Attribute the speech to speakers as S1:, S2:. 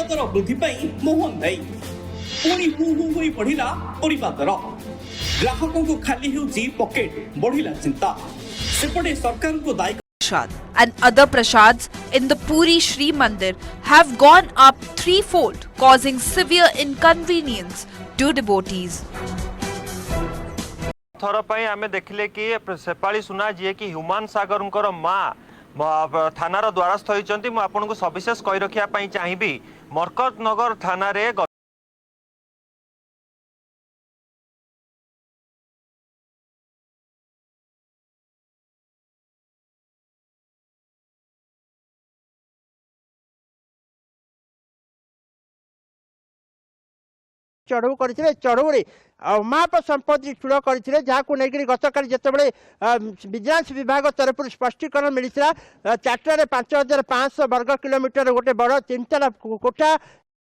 S1: दर वृद्धि मोहन दायी पुणी who who होई बढ़िला परिबा दर ग्राहकों को खाली होउची पॉकेट बढ़िला चिंता सेपटे सरकार को दायी
S2: Prasad and other prasads in the Puri Shri Mandir have gone up threefold, causing severe inconvenience to devotees.
S3: थर पर आम देखिले कि शेपाली सुना जी कि ह्यूमान सागर माँ थानार द्वारस्थ होती आपको सविशेष कही रखापी चाहिए मरकत नगर थाना
S4: चढ़ऊ करथिले चढ़ऊरे माप संपत्ति चूड़ करथिले जाहाकु नेकरी गतकाली जेतेबेले विजिलेंस विभाग तरफ स्पष्टीकरण मिलिथिला चारटारे 5500 वर्ग किलोमीटर गोटे बड़ 3 तला कोठा